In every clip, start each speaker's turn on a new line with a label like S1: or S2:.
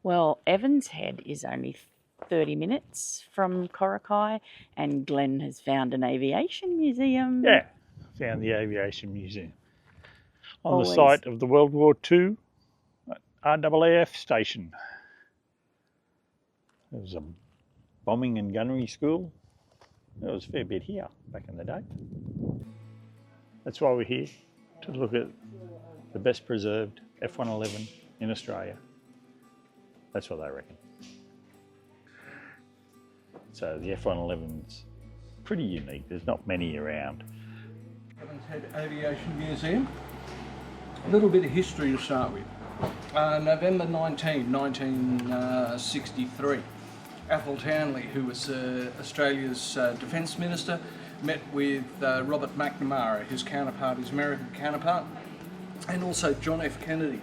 S1: Well, Evans Head is only 30 minutes from Coraki, and Glenn has found an aviation museum.
S2: Yeah, found the Aviation Museum on
S1: Always.
S2: the site of the World War II RAAF station. There was a bombing and gunnery school. There was a fair bit here back in the day. That's why we're here, to look at the best preserved F-111 in Australia. That's what they reckon. So the F-111's pretty unique. There's not many around.
S3: Evans Head Aviation Museum. A little bit of history to start with. November 19, 1963, Athol Townley, who was Australia's Defence Minister, met with Robert McNamara, his counterpart, his American counterpart, and also John F. Kennedy,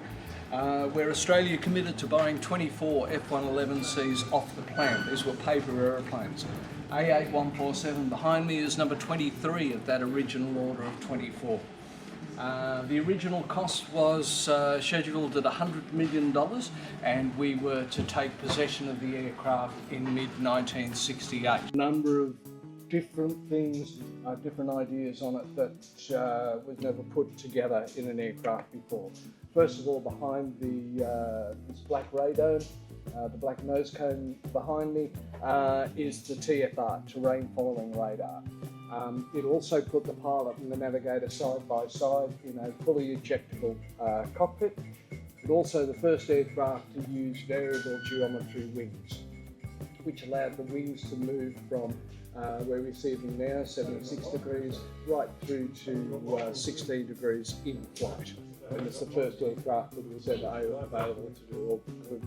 S3: where Australia committed to buying 24 F-111Cs off the plan. These were paper aeroplanes. A8147 behind me is number 23 of that original order of 24. The original cost was scheduled at $100 million, and we were to take possession of the aircraft in mid-1968. A number of different things, different ideas on it that was never put together in an aircraft before. First of all, behind this black radome, the black nose cone behind me, is the TFR, terrain following radar. It also put the pilot and the navigator side by side in a fully ejectable cockpit. It also the first aircraft to use variable geometry wings, which allowed the wings to move from where we see them now, 76 degrees, right through to 16 degrees in flight. And it's the first aircraft that was ever available to do or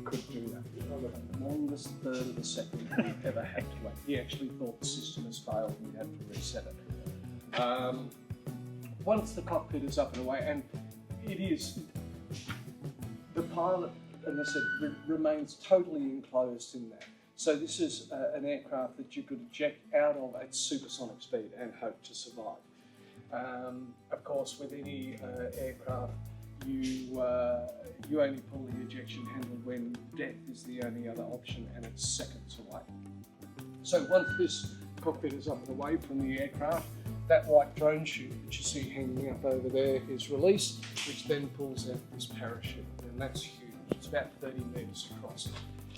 S3: could do that. The longest third of the second we ever had to wait. He actually thought the system has failed and we had to reset it. Once the cockpit is up and away, and it is, the pilot, and I said, remains totally enclosed in that. So this is an aircraft that you could eject out of at supersonic speed and hope to survive. Of course, with any aircraft, you only pull the ejection handle when death is the only other option, and it's seconds away. So once this cockpit is up and away from the aircraft, that white drone chute that you see hanging up over there is released, which then pulls out this parachute, and that's huge. It's about 30 metres across.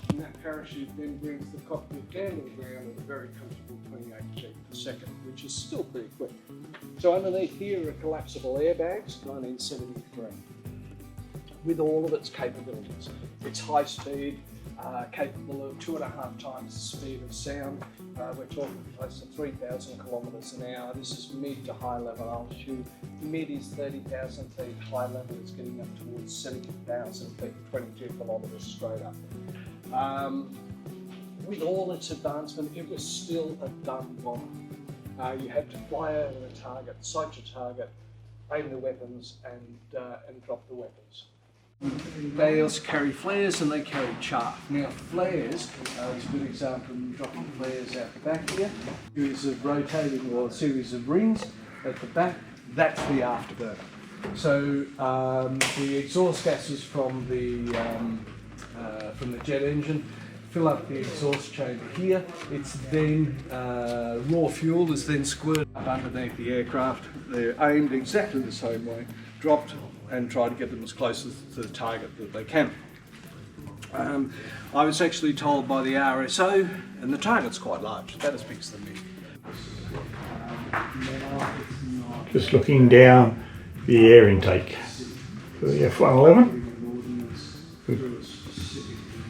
S3: And that parachute then brings the cockpit down to the ground at a very comfortable 28 feet per second, which is still pretty quick. So underneath here are collapsible airbags, 1973, with all of its capabilities. It's high speed, capable of 2.5 times the speed of sound. We're talking close to 3,000 kilometres an hour. This is mid to high level altitude. Mid is 30,000 feet, high level is getting up towards 70,000 feet, 22 kilometres straight up. With all its advancement, it was still a dumb bomber. You had to fly over the target, sight your target, aim the weapons, and drop the weapons. They also carry flares and they carry chaff. Now flares is a good example of dropping flares out the back here. A series of rotating or a series of rings at the back, that's the afterburner. So the exhaust gases from the jet engine fill up the exhaust chamber here. It's then raw fuel is then squirted up underneath the aircraft. They're aimed exactly the same way, dropped, and try to get them as close to the target that they can. I was actually told by the RSO, and the target's quite large, about as big as the MiG.
S2: Just looking down the air intake for the F-111.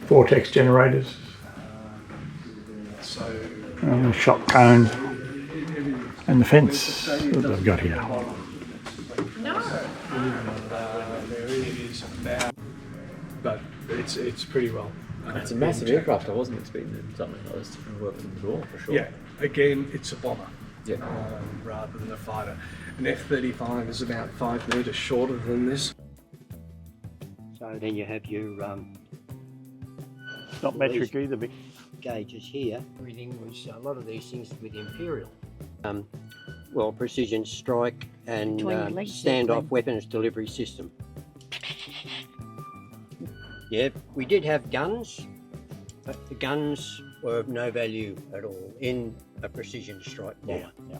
S2: Vortex generators, and the shock cone, and the fence that they've got here.
S3: But it's pretty well.
S4: It's a massive aircraft. I wasn't expecting something like this to work with them at all, for sure.
S3: Yeah, again, it's a bomber.
S4: Yeah.
S3: Rather than a fighter. An F-35 is about 5 metres shorter than this.
S5: So then you have your
S2: It's not metric either, but
S5: gauges here. Everything was a lot of these things with Imperial. Well, precision strike and standoff weapons delivery system. Yeah, we did have guns, but the guns were of no value at all in a precision strike bomber.
S2: Yeah.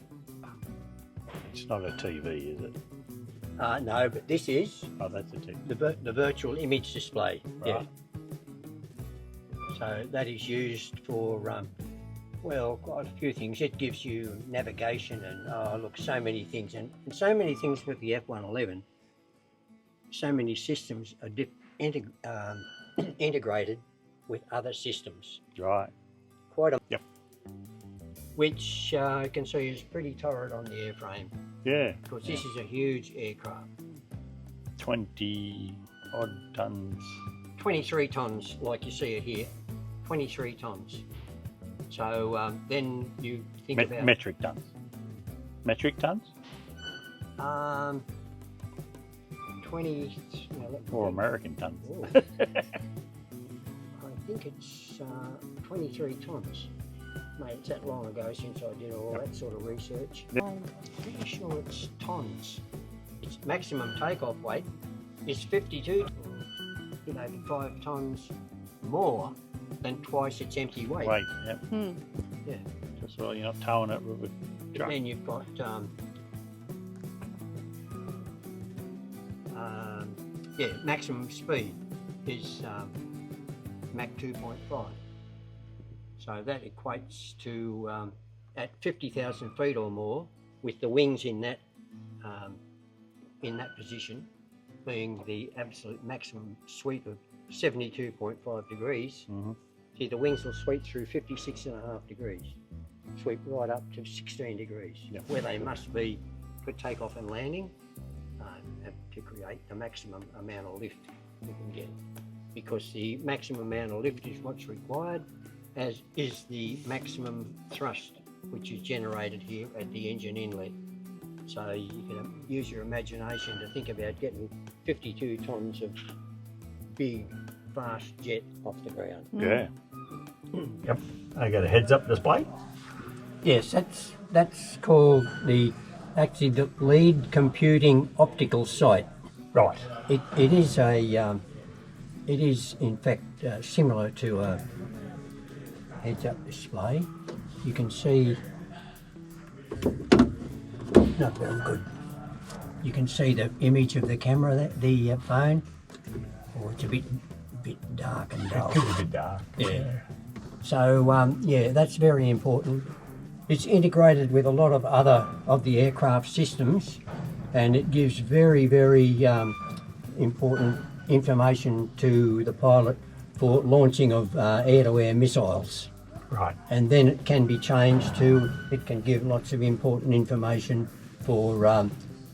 S2: It's not a TV, is it?
S5: No, but this is
S2: Oh, that's a TV.
S5: the virtual image display.
S2: Right.
S5: Yeah. So that is used for, well, quite a few things. It gives you navigation and, so many things. And so many things with the F-111, so many systems are integrated with other systems.
S2: Right.
S5: Quite a...
S2: Yep.
S5: Which you can see is pretty torrid on the airframe.
S2: Yeah.
S5: Because this is a huge aircraft.
S2: 20 odd tons.
S5: 23 tonnes, like you see it here. 23 tonnes. So then you think about...
S2: Metric tons. Metric tons?
S5: 20...
S2: Or American tons.
S5: I think it's 23 tonnes. Mate, it's that long ago since I did all that sort of research. I'm pretty sure it's tonnes. Its maximum takeoff weight is 52, 5 tonnes more than twice its empty weight.
S2: Weight, yep.
S5: Yeah.
S2: Just so you're not towing it with a
S5: And
S2: truck.
S5: then you've got maximum speed is Mach 2.5. So that equates to at 50,000 feet or more, with the wings in that position, being the absolute maximum sweep of 72.5 degrees. See, the wings will sweep through 56.5 degrees, sweep right up to 16 degrees, where they must be for takeoff and landing, to create the maximum amount of lift you can get. Because the maximum amount of lift is what's required, as is the maximum thrust, which is generated here at the engine inlet. So you can use your imagination to think about getting 52 tonnes of big, fast jet off the ground.
S2: Yeah. Yep. I got a heads-up display.
S5: Yes, that's called the lead computing optical sight.
S2: Right.
S5: It is in fact similar to a heads-up display. You can see, not very good. You can see the image of the camera, the phone. Oh, it's a bit dark and dull.
S2: It could be a bit dark.
S5: Yeah. So yeah, that's very important. It's integrated with a lot of other of the aircraft systems, and it gives very, very important information to the pilot for launching of air-to-air missiles.
S2: Right.
S5: And then it can be changed to, it can give lots of important information for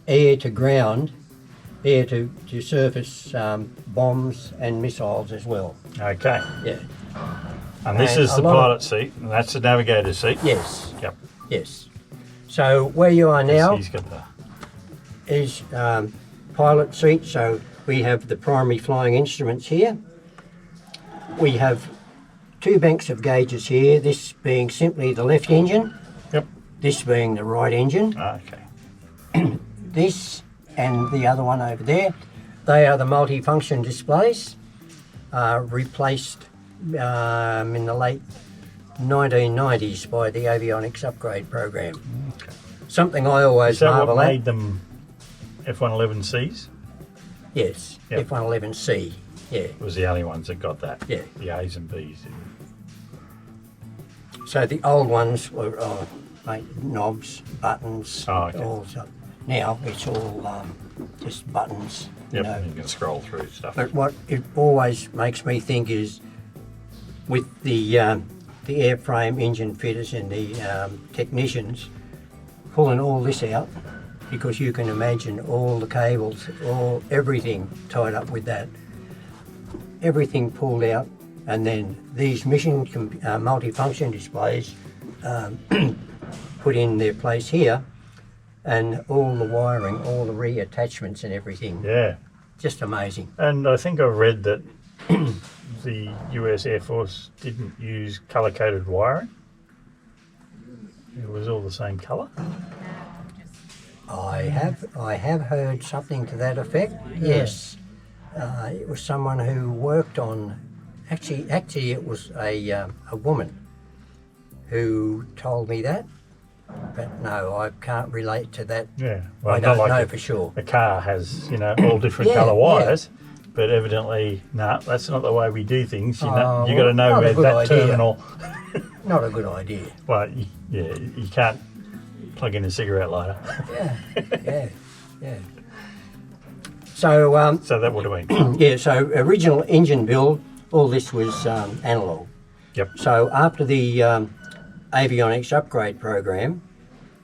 S5: air to ground, air to surface bombs and missiles as well.
S2: Okay.
S5: Yeah.
S2: And this is the pilot seat, and that's the navigator seat.
S5: Yes.
S2: Yep.
S5: Yes. So where you are now
S2: He's got the...
S5: is pilot seat. So we have the primary flying instruments here. We have two banks of gauges here, this being simply the left engine,
S2: Yep.
S5: this being the right engine.
S2: Okay.
S5: This and the other one over there, they are the multifunction displays, replaced in the late 1990s by the avionics upgrade program.
S2: Okay.
S5: Something I always
S2: Is that
S5: marvel
S2: what
S5: at.
S2: made them F-111Cs?
S5: Yes,
S2: Yep.
S5: F-111C. Yeah.
S2: It was the only ones that got that.
S5: Yeah.
S2: The A's and B's.
S5: So the old ones were knobs, buttons,
S2: Oh, okay.
S5: all stuff. Now it's all just buttons.
S2: Yep.
S5: You know.
S2: You can scroll through stuff.
S5: But what it always makes me think is, with the airframe engine fitters and the technicians pulling all this out, because you can imagine all the cables, everything tied up with that, everything pulled out, and then these mission multifunction displays put in their place here, and all the wiring, all the reattachments and everything.
S2: Yeah.
S5: Just amazing.
S2: And I think I've read that the US Air Force didn't use colour-coded wiring. It was all the same colour.
S5: I have heard something to that effect. Yes,
S6: It was someone who worked on, actually it was a woman who told me that, but no, I can't relate to that.
S2: Yeah, well,
S6: I
S2: not
S6: don't
S2: like
S6: know for sure.
S2: a car has, you know, all different
S6: Yeah,
S2: colour
S6: yeah.
S2: wires, but evidently, no, that's not the way we do things. You know,
S6: Oh,
S2: you got to know
S6: not a
S2: where
S6: good
S2: that
S6: idea.
S2: terminal.
S6: Not a good idea.
S2: Well, yeah, you can't plug in a cigarette lighter.
S6: Yeah. So,
S2: So that would have been.
S6: yeah, so original engine build, all this was analogue.
S2: Yep.
S6: So after the avionics upgrade program,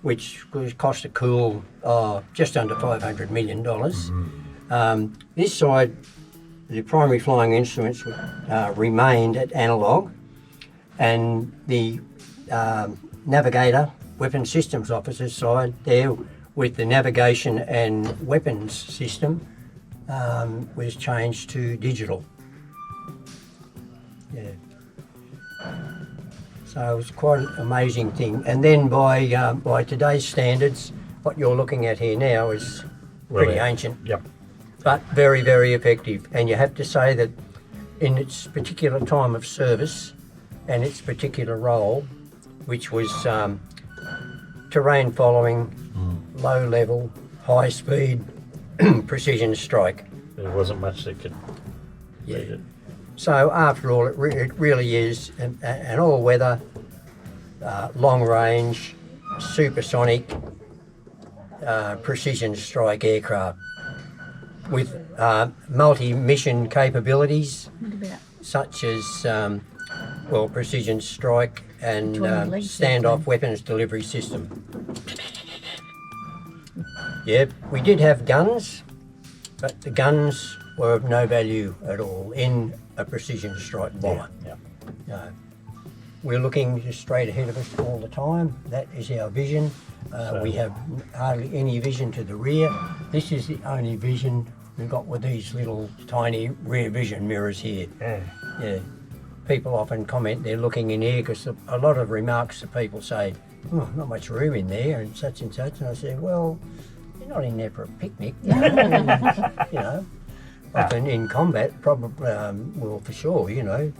S6: which cost a cool just under $500 million, this side, the primary flying instruments remained at analogue, and the navigator, weapons systems officer's side there with the navigation and weapons system was changed to digital. Yeah. So it was quite an amazing thing. And then by today's standards, what you're looking at here now is pretty ancient,
S2: Yep.
S6: but very, very effective. And you have to say that in its particular time of service and its particular role, which was terrain following, low level, high speed, precision strike.
S2: There wasn't much that could beat it.
S6: So after all, it really is an all-weather, long-range, supersonic, precision strike aircraft with multi-mission capabilities, such as precision strike and standoff weapons delivery system. Yeah, we did have guns, but the guns were of no value at all in a precision strike bomber.
S2: Yeah.
S6: No. We're looking just straight ahead of us all the time. That is our vision. We have hardly any vision to the rear. This is the only vision we've got with these little tiny rear vision mirrors here. Yeah. People often comment they're looking in here because a lot of remarks that people say, oh, not much room in there and such. And I say, well, you're not in there for a picnic. You know. Often in combat, probably, well, for sure, you know,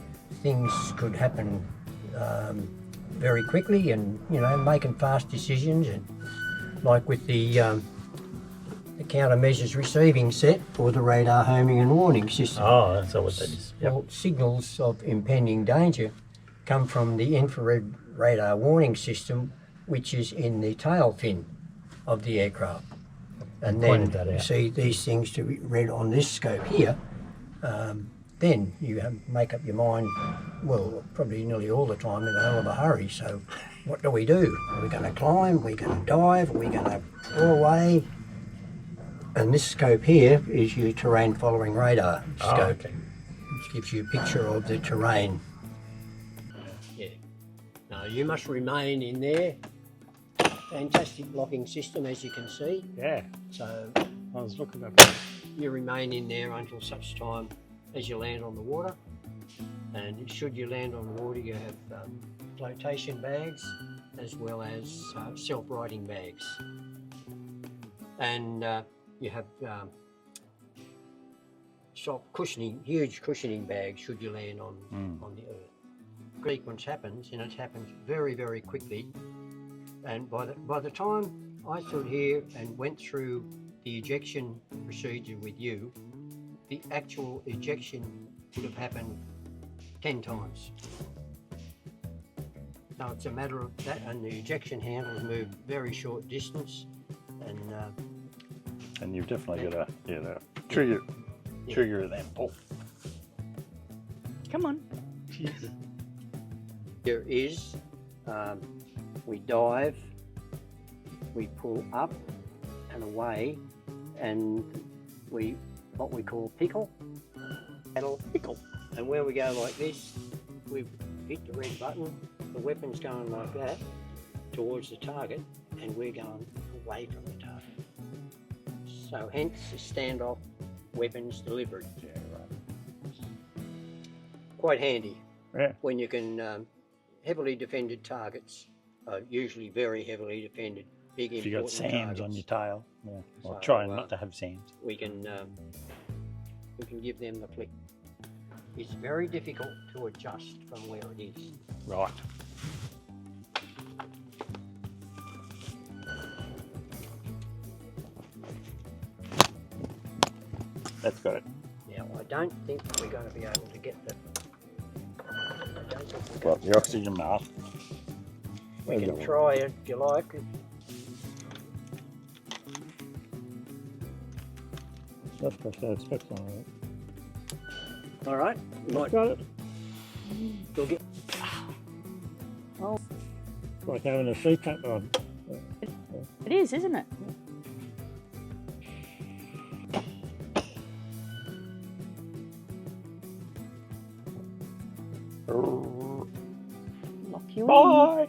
S6: things could happen very quickly, and you know, making fast decisions, and like with the countermeasures receiving set for the radar homing and warning system.
S2: Oh, that's what that is. Yep.
S6: Well, signals of impending danger come from the infrared radar warning system, which is in the tail fin of the aircraft. And then you see these things to be read on this scope here. Then you make up your mind, well, probably nearly all the time in a hell of a hurry. So what do we do? Are we going to climb? Are we going to dive? Are we going to pull away? And this scope here is your terrain following radar scope, which gives you a picture of the terrain. Yeah. Now you must remain in there. Fantastic locking system, as you can see.
S2: Yeah.
S6: So
S2: I was looking at that.
S6: You remain in there until such time as you land on the water. And should you land on the water, you have flotation bags as well as self-righting bags. And you have soft cushioning, huge cushioning bags should you land on the earth. Sequence happens, and it happens very, very quickly. And by the time I stood here and went through the ejection procedure with you, the actual ejection would have happened 10 times. Now it's a matter of that, and the ejection handles move very short distance,
S2: and you've definitely got to trigger it then. Oh.
S1: Come on.
S6: There is, we dive, we pull up and away, and what we call pickle, paddle pickle. And where we go like this, we hit the red button, the weapon's going like that towards the target, and we're going away from the target. So hence the standoff weapons delivery.
S2: Yeah, right.
S6: Quite handy.
S2: Yeah.
S6: When you can heavily defended targets, usually very heavily defended, big
S2: If
S6: important
S2: you got sands
S6: targets.
S2: on your tail, yeah. Or
S6: So,
S2: trying not to have sands.
S6: We can
S5: who can give them the flick. It's very difficult to adjust from where it is.
S2: Right. That's got it.
S5: Now, I don't think we're going to be able to get the...
S2: Got the oxygen mask.
S5: We can try it if you like.
S2: That's supposed to have specs on it.
S5: All right. Like,
S2: Got it.
S5: you'll get...
S1: Oh,
S2: Like having a CPAP on.
S1: it is, isn't it? Lock you in.
S2: Bye!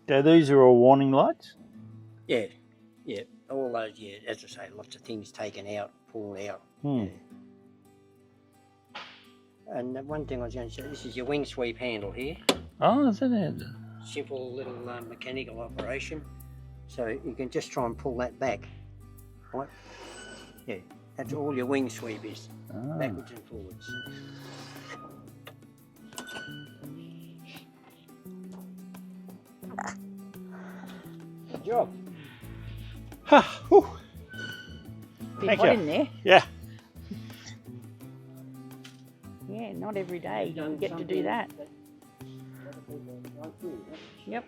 S2: So these are all warning lights?
S5: Yeah, yeah. All those, yeah, as I say, lots of things taken out, pulled out.
S2: Hmm.
S5: And one thing I was going to say, this is your wing sweep handle here.
S2: Oh, is that it?
S5: Simple little mechanical operation. So you can just try and pull that back. Right? Yeah, that's all your wing sweep is.
S2: Ah.
S5: Backwards and forwards. Good job.
S2: Ha! Whew.
S1: Bit
S2: Thank
S1: hot
S2: you.
S1: in there.
S2: Yeah.
S1: Yeah, not every day you
S5: Done
S1: get to do
S5: something
S1: that.
S5: other people won't do.
S1: Yep.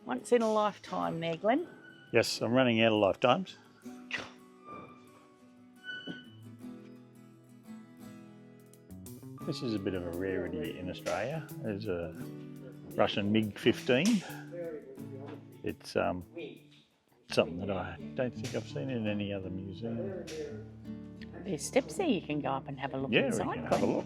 S1: Once in a lifetime there, Glenn.
S2: Yes, I'm running out of lifetimes. This is a bit of a rarity in Australia. There's a Russian MiG-15. It's something that I don't think I've seen in any other museum.
S1: There's steps there you can go up and have a look
S2: Yeah, we
S1: inside.
S2: can have a look.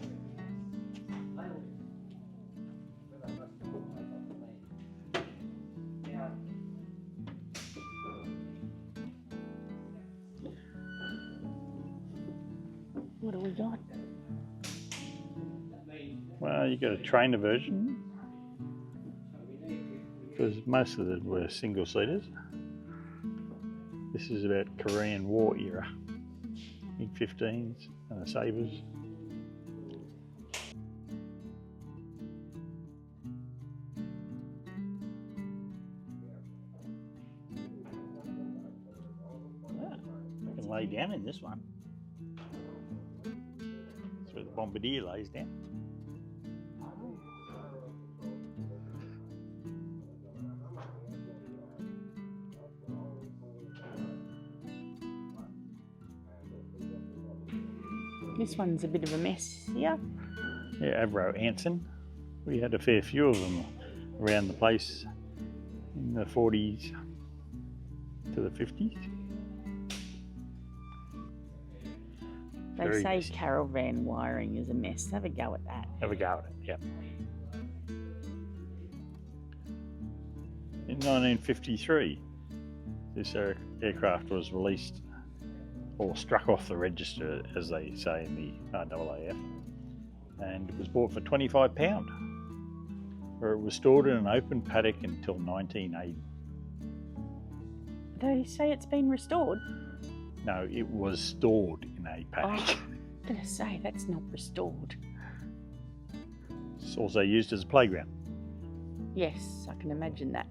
S1: What do we got?
S2: Well, you got a trainer version because most of them were single seaters. This is about Korean War era. MiG-15s and the Sabres. I can lay down in this one. That's where the bombardier lays down.
S1: This one's a bit of a mess here.
S2: Yeah, Avro Anson. We had a fair few of them around the place in the 40s to the 50s.
S1: They
S2: Very
S1: say
S2: messy.
S1: caravan wiring is a mess. Have a go at that.
S2: Have a go at it, yeah. In 1953, this aircraft was released or struck off the register, as they say in the RAAF, and it was bought for £25, where it was stored in an open paddock until 1980.
S1: They say it's been restored.
S2: No, it was stored in a paddock.
S1: Oh, I'm gonna say that's not restored.
S2: It's also used as a playground.
S1: Yes, I can imagine that.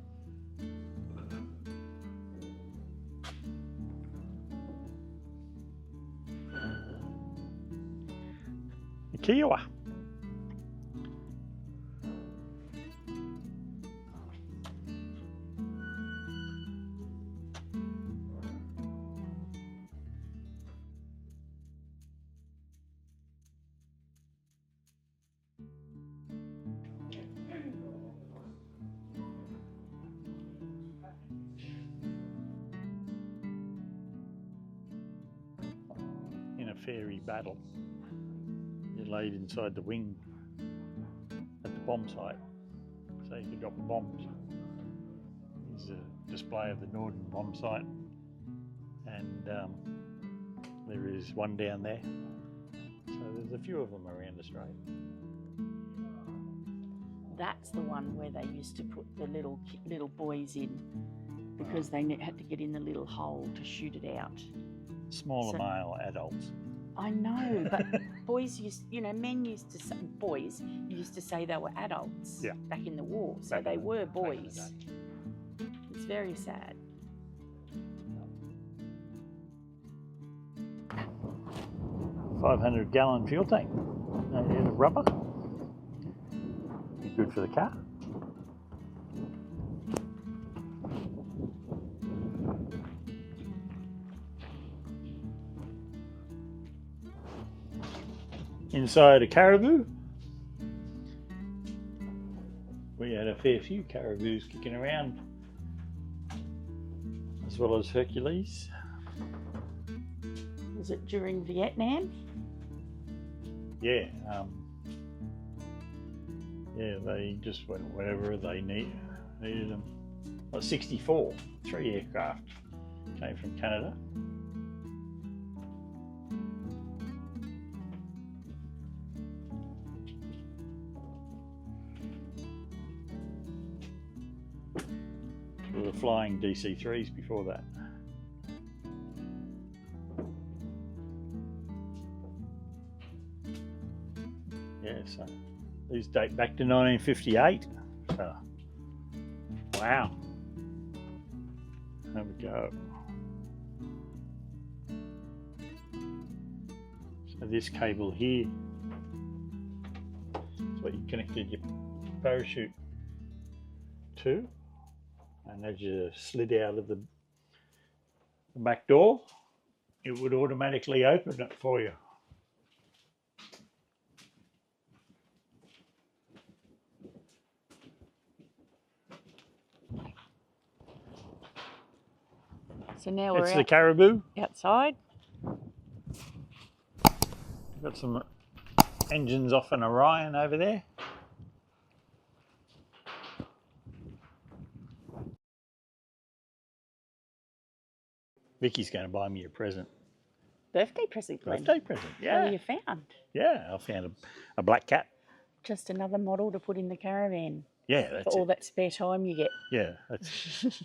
S2: The Kiowa. In a fairy battle, you laid inside the wing at the bomb site, so you could drop the bombs. There's a display of the Norden bomb site, and there is one down there. So There's a few of them around Australia.
S1: That's the one where they used to put the little boys in because they had to get in the little hole to shoot it out.
S2: Smaller male adults.
S1: I know, but boys used, men used to say, boys used to say they were adults back in the war, so they were boys. It's very sad.
S2: $500-gallon fuel tank. Made out of rubber. Be good for the car. Inside a caribou. We had a fair few caribous kicking around, as well as Hercules.
S1: Was it during Vietnam?
S2: Yeah, they just went whenever they needed them. Well, 64, 3 aircraft came from Canada. We were flying DC-3s before that. Yeah, so these date back to 1958. So, wow. There we go. So this cable here is what you connected your parachute to. And as you slid out of the back door, it would automatically open it for you.
S1: So now
S2: It's
S1: we're
S2: the caribou.
S1: outside.
S2: Got some engines off an Orion over there. Vicky's going to buy me a present.
S1: Birthday present, Glenn.
S2: Birthday present, yeah.
S1: What have you found?
S2: Yeah, I found a black cat.
S1: Just another model to put in the caravan.
S2: Yeah, that's
S1: for all
S2: it.
S1: that spare time you get.
S2: Yeah, that's